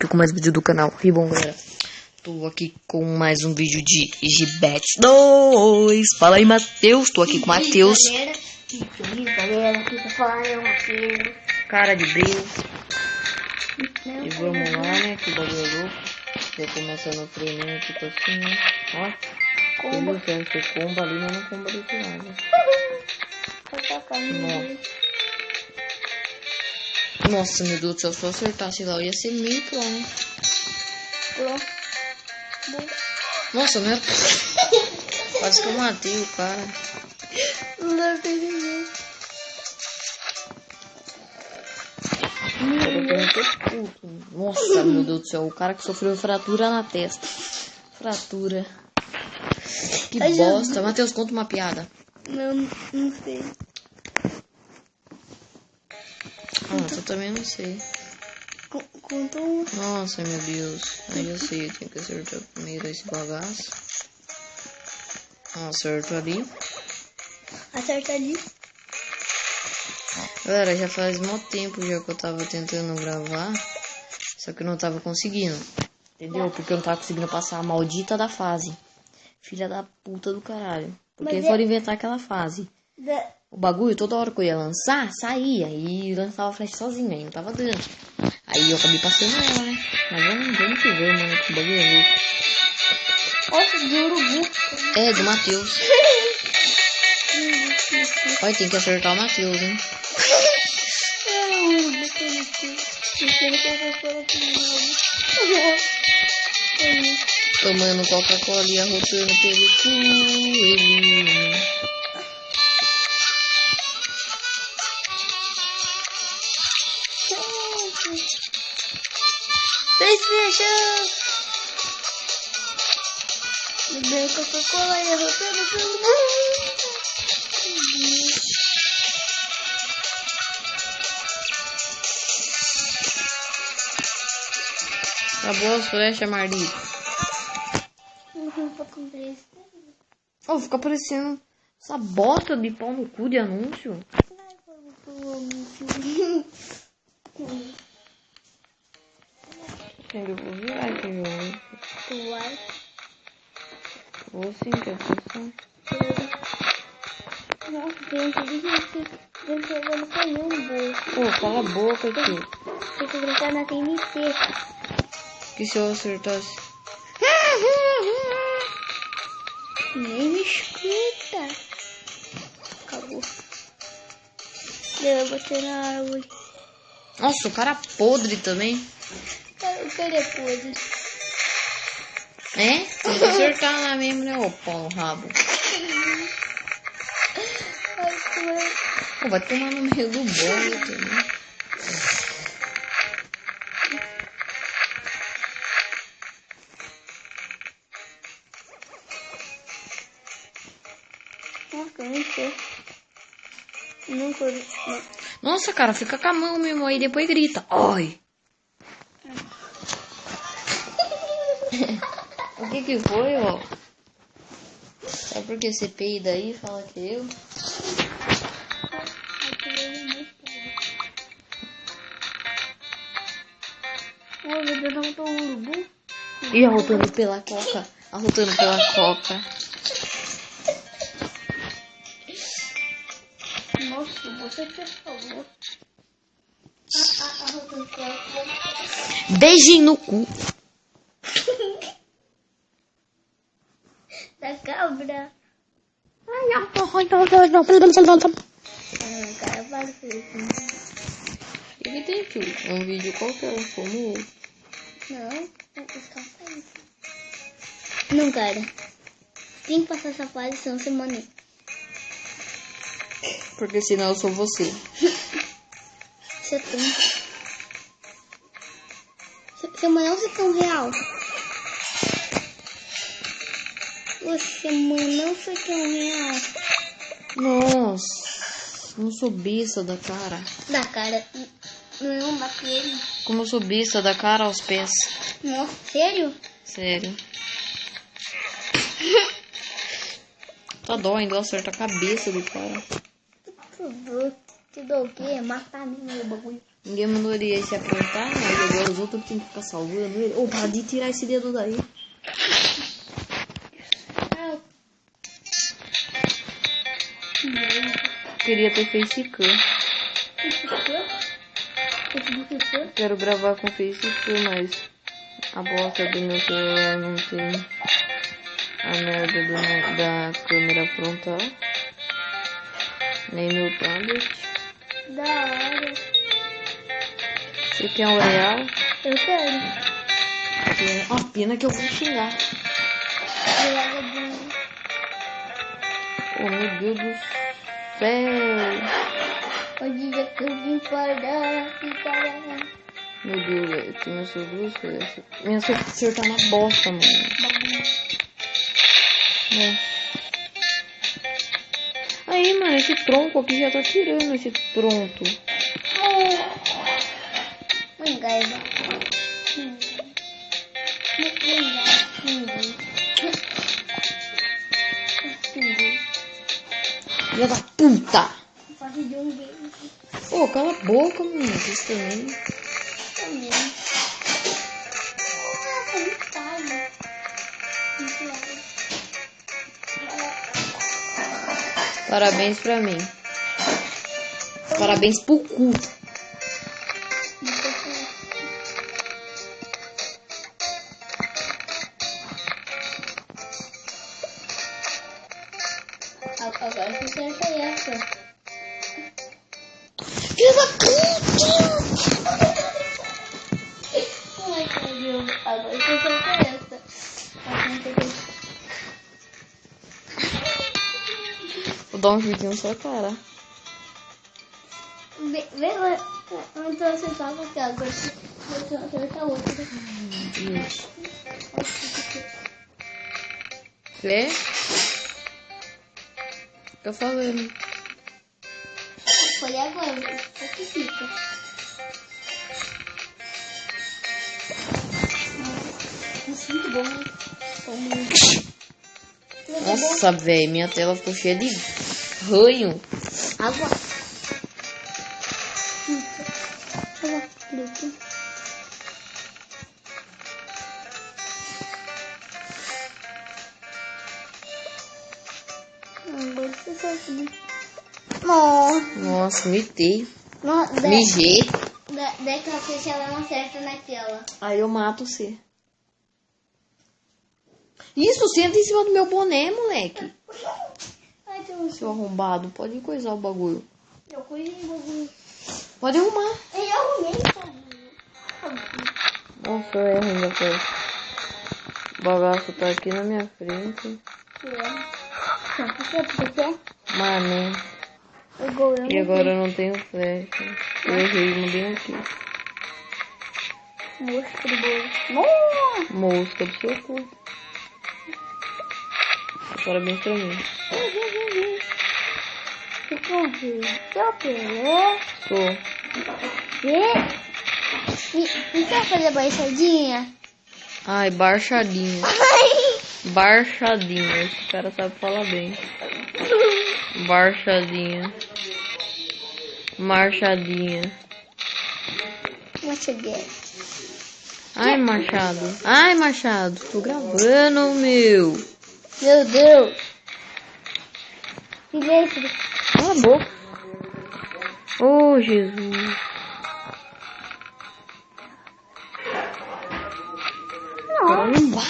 aqui com mais um vídeo do canal. E bom, galera, tô aqui com mais um vídeo de Gibet 2. Fala aí, Matheus. Tô aqui com o Matheus. Galera, que fala é o Matheus. Cara de brilho. E vamos lá, né? Que bagulho é louco. Já começando o treininho aqui, tô assim, né? Ó. Comba. Eu quero ser comba ali, mas não comba desse lado. Nossa, meu Deus do céu, se eu acertasse lá, eu ia ser meio pro, né? Nossa, meu. Quase que eu matei o cara. Não dá pra entender. Nossa, meu Deus do céu, o cara que sofreu fratura na testa. Fratura. Que bosta. Matheus, conta uma piada. Não sei. Nossa, eu também não sei. Conta um. Nossa, meu Deus. Aí eu sei, eu tenho que acertar primeiro esse bagaço. Acerto ali. Acerta ali. Galera, já faz muito tempo já que eu tava tentando gravar. Só que eu não tava conseguindo. Entendeu? Porque eu não tava conseguindo passar a maldita da fase. Filha da puta do caralho. Porque foram inventar aquela fase. O bagulho, toda hora que eu ia lançar, saía. E lançava a flecha sozinho, aí não tava dando. Aí eu acabei passando ela, né? Mas vamos que ver, mano. Que bagulho é louco. Nossa, de urubu. É, do Matheus. Olha, tem que acertar o Matheus, hein? Tomando Coca-Cola e arrotando pelo cu. PlayStation! Bebeu Coca-Cola e arrotando pelo cu. Acabou as flechas, Mardito. Oh, fica aparecendo essa bosta de pau no cu de anúncio. Eu vou virar aqui, viu? Tu vai? Vou sim, que é função. Nossa, tem que jogar no canhão no bolso. Pô, cala a boca, tio. Tem que gritar na TNT. Que se eu acertasse. Nem me escuta. Acabou. Eu botei na árvore. Nossa, o cara podre também. O cara é podre. É? Tem que acertar lá mesmo, né? Ô, pau no rabo. Pô, vai tomar no meio do bolo também. Nossa, cara, fica com a mão mesmo aí, depois grita. Ai! O que foi, ó? Só porque você peida aí, fala que eu. E arrotando pela coca. Arrotando pela coca. Nossa, você que falou. Arrotando pela coca. Beijinho no cu. Da cabra. Cara, para com isso. O que tem, tio? É um vídeo qualquer, como outro. Não, não, cara. Tem que passar essa fase, senão você morre. Porque senão eu sou você. Você tem. Seu mano, você tão real. Você, mano, foi tão real. Nossa, não sou besta da cara. Da cara. Não, daquele. Como eu sou besta da cara aos pés. Nossa, sério? Sério. Tá doendo, eu acerto a cabeça do cara. Tudo o quê? Matar mesmo o bagulho. Ninguém mandou ele se aprontar, mas agora os outros têm que ficar salvando ele. Ô, para de tirar esse dedo daí. Queria ter facecam. Quero gravar com facecam, mas a bosta do meu celular não tem a merda da câmera frontal. Nem meu tablet. Da hora. Você quer um real? Eu quero. Ó, pena que eu vou xingar. Oh, meu Deus do céu. O dia que eu vim parar, Meu Deus, velho. Tem essas duas coisas. Minha acertar na bosta, mano. Nossa. Aí, mano, esse tronco aqui já tá tirando esse tronco. Mangaiba. Filha da puta! Faço de um game. Ô, cala a boca, mano. Isso também. Também. Parabéns pra mim. Parabéns pro cu. Agora você acha essa. Filha da puta! Ai, meu Deus. Agora você acha essa. Vou dar um chute na sua cara. Vê lá. Então você tava aqui agora. Você acerta outra. Isso. Vê? Tô falando. Foi agora. O que fica? Nossa, muito bom. Nossa, velho. Minha tela ficou cheia de ranho. Água. Água. Nossa, mitei. Nossa, Mijei. daquela vez ela não acerta naquela. Aí eu mato você. Isso, senta em cima do meu boné, moleque. Ai, tem Seu arrombado, pode coisar o bagulho. Eu cuidei do bagulho. Pode arrumar. Eu arrumei, sabe? Nossa, é ruim da coisa. O bagaço tá aqui na minha frente. Mano. E agora eu não tenho flecha. Eu errei, não bem aqui. Mosca do bolo. Mosca do seu cu. Parabéns pra mim. Você correu. Seu Pelé. Sou. E você vai fazer baixadinha? Ai, barchadinha. Barchadinha. Esse cara sabe falar bem. Barchadinha. Marchadinha. Machadinha. Ai, Machado. Ai, Machado. Tô gravando, meu. Meu Deus. Silêncio. Cala a boca. Oh, Jesus. Não. Não vai.